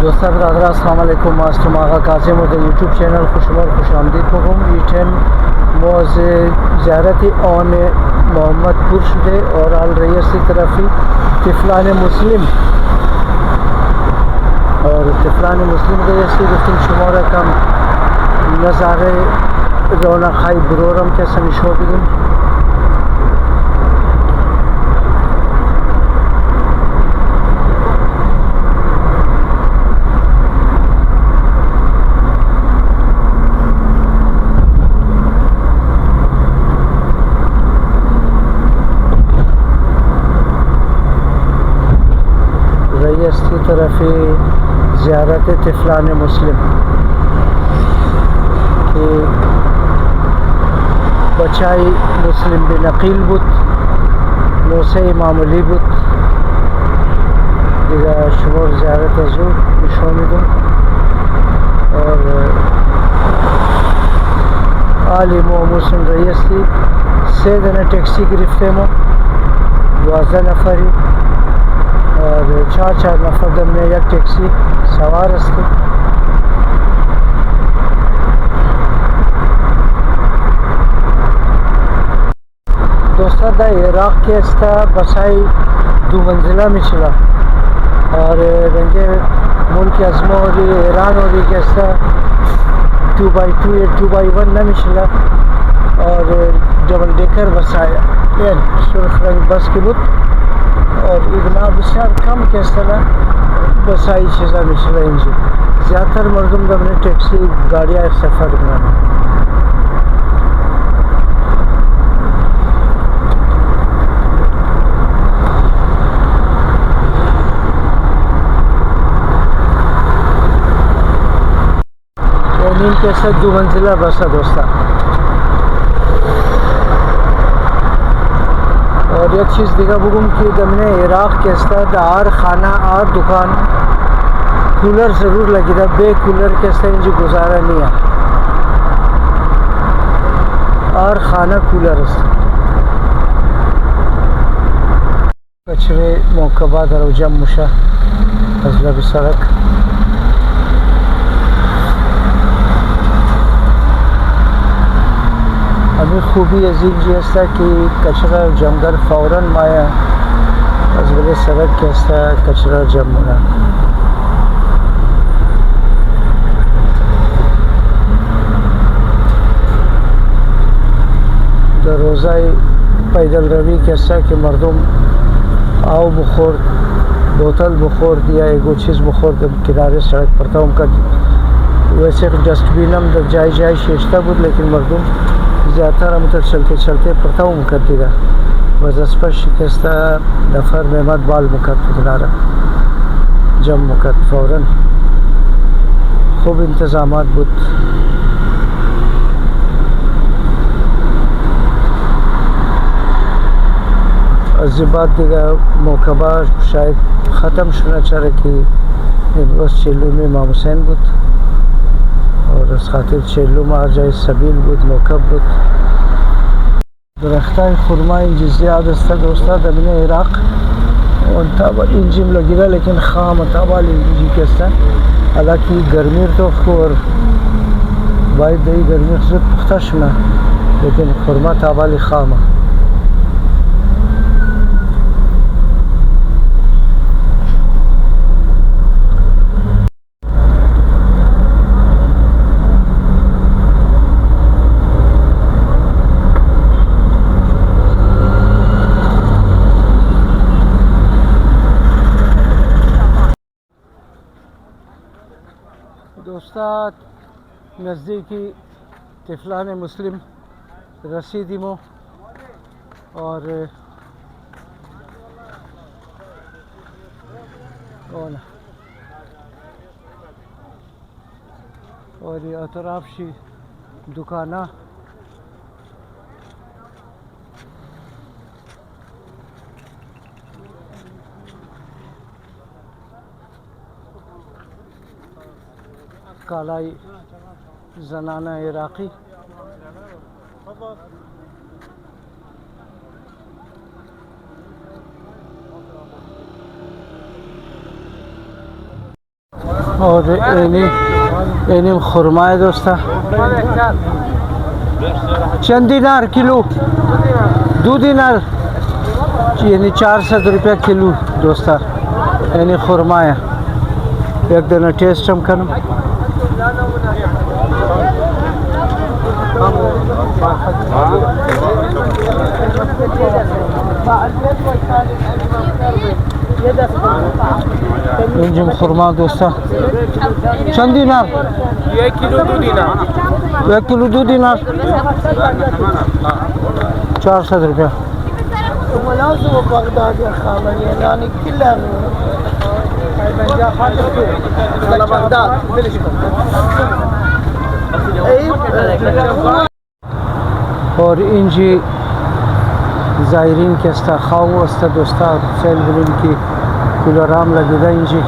दोस्तों बरदर अस्सलाम वालेकुम। मास्टर आगा कासिम और यूट्यूब चैनल खुशमर खुश आमदीद मगम ईठन मोज ज़्यारत ओन मोहम्मदपुर शुदे और आल रईस की तरफी तिफलान मुस्लिम और तिफलान मुस्लिम रईसी गुफ्तुम शुमार कम नज़ारे रौनक खाई ब्रोरम के सनिशो बिगिन की तरफी ज़ियारत तिफलान मुस्लिम कि बचाई मुस्लिम बिन अकील बुत नोसे मामूली बुत दिगा शुमर ज़ियारत हजूर निशोमिदुम और आलिम व मुस्लिम रईस की से दने टैक्सी गिरफ्ते मो 12 नफरी और 4 नफर दमने एक टैक्सी सवार अस्ते दोस्तों दा इराक के अस्ता बसाई 2 मंजिला में चला और रंगे मुल्क अज़मा और ईरान और के अस्ता 2x2 या 2x1 न मिचला और डबल डेकर बसाया सुर्ख रंग बस की बुत और इतना बसार कम के तरह बसाई चीज़ा मिचला इंजी ज़्यादातर मर्दम दमने टैक्सी गाड़ियाँ सफ़र बनाना के साथ 2 मंजिला बसा दोस्ता। और एक चीज़ दिखा बुगुम कि दमने इराक के साथ आर खाना आर दुकान कूलर ज़रूर लगी था बे कूलर के साथ इंजी गुजारा नहीं है और खाना कूलर कचरे मौकबा दरोजम मुशा अजलब सड़क अभी खूबी अजीब जैसा कि कचरा जमगर फ़ौरन माया अजबल सड़क कैसा कचरा जमुना तो रोज़ा पैदल रवी कैसा कि मर्दम आओ बुखोर बोतल बुखोर दिया एगो चीज़ बुखोर दम किनारे सड़क पर था उनका वैसे डस्टबिन हम जाए जाए शेषता बुद लेकिन मर्दम ज़्यादातर हम तो चलते चलते पड़ता हूँ मुकद दिगा वजह पर शिकस्ता नफर मेहमद बाल मुकद किनारा जम मुकद फ़ौरन खूब इंतज़ामात बुत अजीबात दिगा मौकबा शायद ख़त्म शुना चाह रहा कि बस चेलू में इमाम हुसैन बुत और उस खातिर चेलू में आ जाए सबील बुद मौकब बुद दरख्ता खुरमा इंजी आदस्ता दोस्ता दमने इराक और इंजिम लगी लेकिन खाम ताबाल इंजी के हालांकि गर्मी तो और बाइद दही गर्मी खुद पुख्ता शुना लेकिन खुरमा ताबाल खाम दोस्ता नज़दीकी तिफलान मुस्लिम रसीदिमो और ये अतराफशी दुकाना कालाई जनाना इराक़ी और एनिम खुरमा है दोस्ता चंद दिनार किलो 2 दिनार यानी 400 रुपया किलो दोस्ता यानी खुरमा है एक दिन टेस्ट हम करना इंजम खुरमा दोस्ता चंद दिनार 1 किलो 2 दिनार 1 किलो 2 दिनार 400 रुपया مناسب بغداد يا خالد يعني كلها على بغداد और इंजी ज़ायरीन के अस्ता खाओ अस्ता दोस्ता सेल बिलिन की कुलराम लगेगा इंजी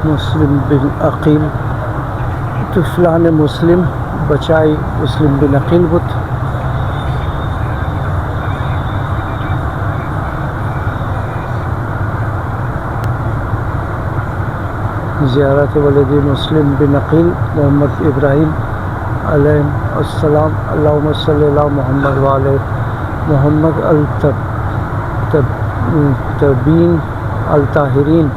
मुस्लिम बिन अकील तुफलान मुस्लिम बचाई मुस्लिम बिन अकील बुत ज़ियारत वलदी मुस्लिम बिन अकील मोहम्मद इब्राहिम अलैहिस्सलाम अल्लाहुम्मा सल्ली अला मोहम्मद व आले मोहम्मद अल तबीन अल ताहिरीन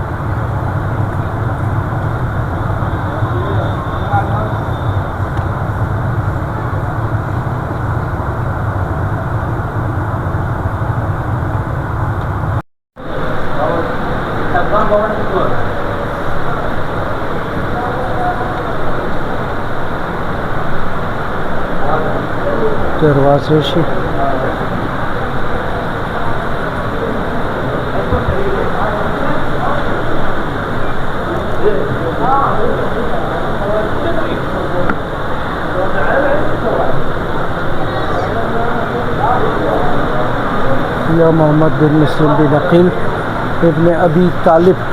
दरवाजे से या मोहम्मद बिन मुस्लिम बिन अकील इब्न अबी तालिब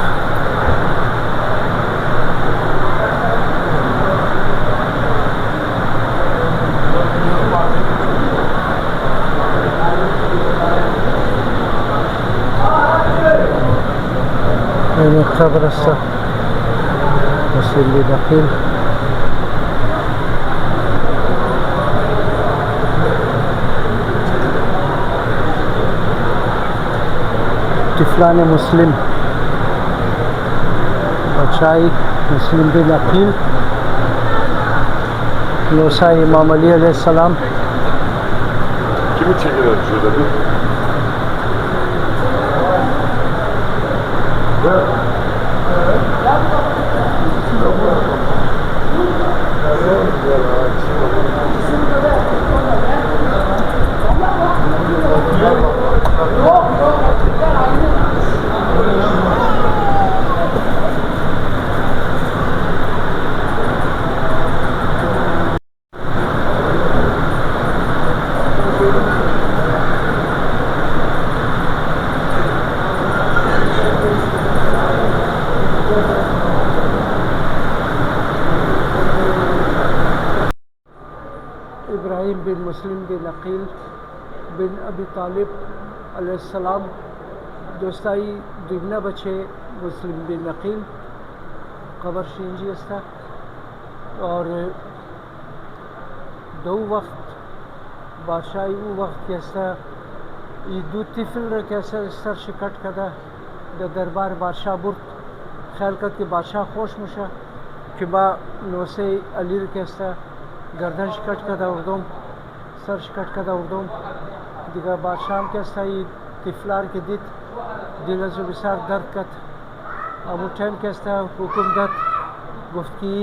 खबर मुस्लिम बिन अकील तिफलान मुस्लिम बचाई मुस्लिम बिन अकील लोसा इमाम अली अलैहिस्सलाम Kimi çekiyor şurada bir? Ibrahim बिन मुस्लिम बिन अकील बिन अबी तालिब अलैहिस्सलाम दोस्ताई दुगना बचे मुस्लिम बिन अकील कबर शिंजी अस्ता और दो वक्त बादशाही वो वक्त कैसा ये दो तिफल कैसा सर शिकट कदा द दरबार बादशाह बुर्त ख्याल कर के बादशाह खुश मुशा कि बा नोसे अली कैसा गर्दन शिकट कदा उर्दम सर शिकट कदा उर्दम दिगा बादशाह कैसा ये तिफलार के दित दिल जो बिसार दर्द कत अब टाइम कैसा हुकुम दत गुफ्त की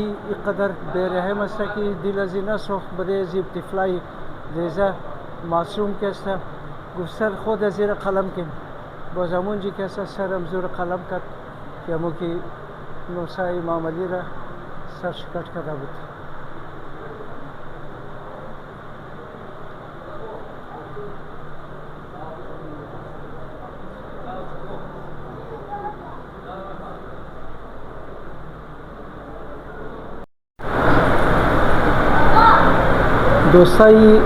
कदर बेरहम असा कि दिल जिना सोख बदे जीब तिफलाई रेजा मासूम कैसा गुफ्सर खुद अजीर कलम के باز همونجی که سرم زور قلم کرد که همون که نوسا امام علی را سرش کٹ کرده بود. دوستایی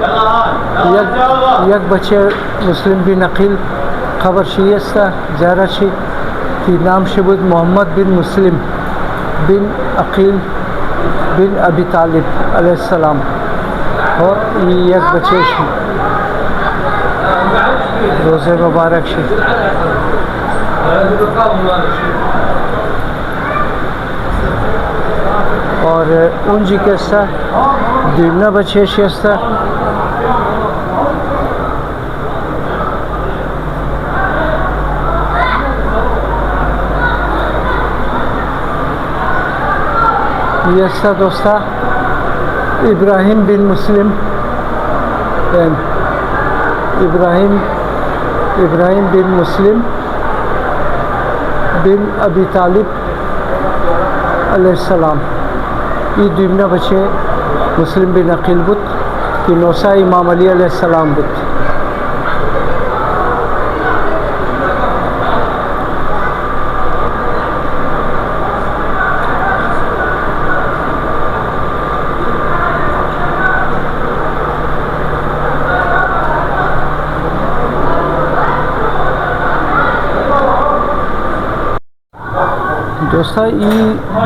یک بچه مسلم بن عقیل خبر شی است زیارت شی که نامش بود محمد بن مسلم بن عقیل بن ابی طالب علیه السلام و یک بچه شی روزه مبارک شی. और उनजी कैसा दिवना बचे शेस्ता यस्ता दोस्ता इब्राहिम बिन मुस्लिम इब्राहिम बिन मुस्लिम बिन अबी तालिब अलैहिस्सलाम ये दुमना बच्चे मुस्लिम बिन अकील बुत कि नौसा इमाम अली अलैहिस्सलाम बुत. दोस्तों ये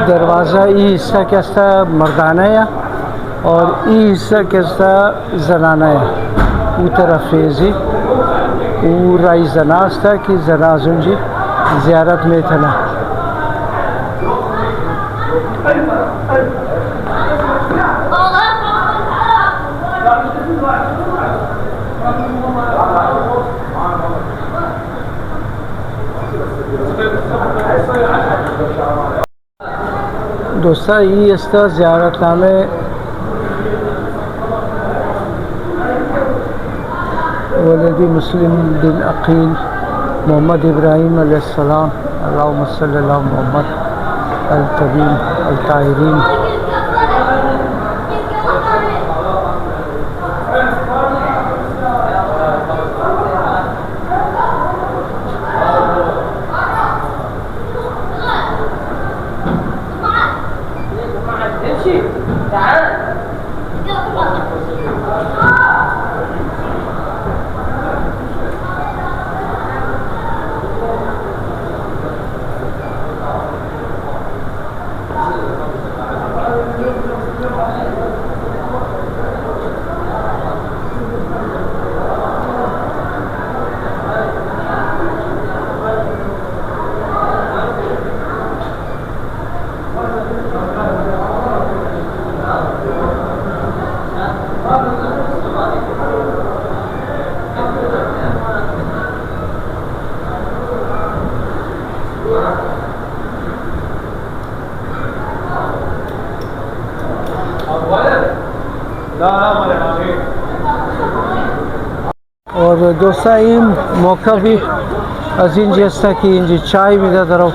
दरवाज़ा ये हिस्सा कैसा मर्दाना है और ये हिस्सा कैसा जनाना है. वो तरफ फेजी वो राई जनाज था कि जनाजुन जी ज़ियारत में था ना. दोस्तों ये इसका ज़ियारतनामे वलदी मुस्लिम बिन अकील मोहम्मद इब्राहिम अलैहिस्सलाम अल्लाहुम्मा सल्ली अला मोहम्मद अल तबीन अल ताहिरीन. और दोस्तों ये मौका भी अजीम जैसा कि इंजी चाय भी दे रहा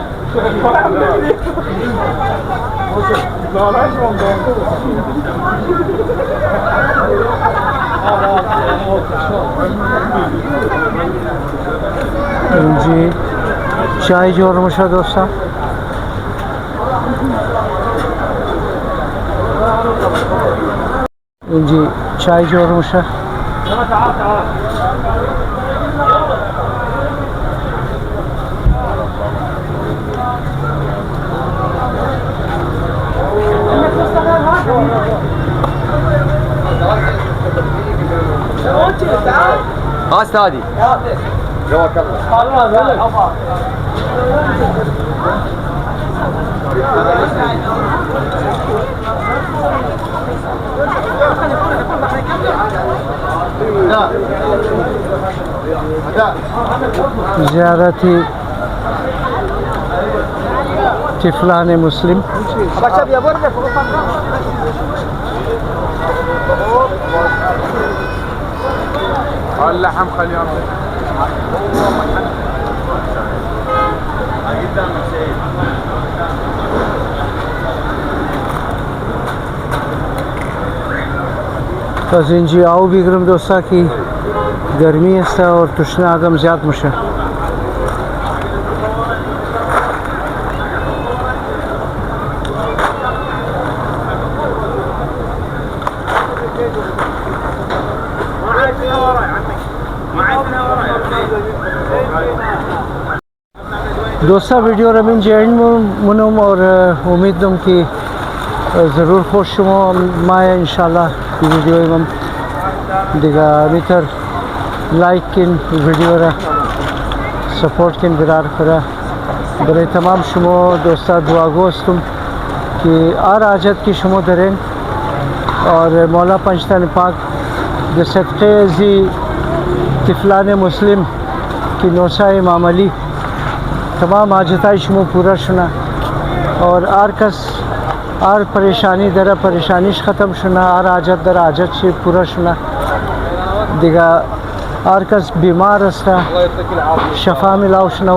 इंजी चाय जोर मुशा दोस्ता इंजी चाय जोर मुशा استاذي جواك الله. ज़ियारती तिफलान मुस्लिम اللحم خليه از اینجا آو بگیرم دوستا که گرمی است و تشنه آدم زیاد میشه. دوستا वीडियो رو من جین منم और उम्मीद دارم که ضرور خوش شما ما انشالله ویدیو من دیگه میتر لایک کن ویدیو را سپورت کن برار کرا برای تمام شما دوستا دعا گوستم که هر حاجت که شما دارین और मौला पंचतन पाक के सदक़े ज़ी तिफलान मुस्लिम की नौसाए मामली तमाम हाजताई शुमो पूरा शुना और हर कस हर परेशानी दरा परेशानीश ख़त्म शुना हर हाजत दरा हाजत से पूरा शुना दिगा हर कस बीमार अस्ता शफा मिलाव शुना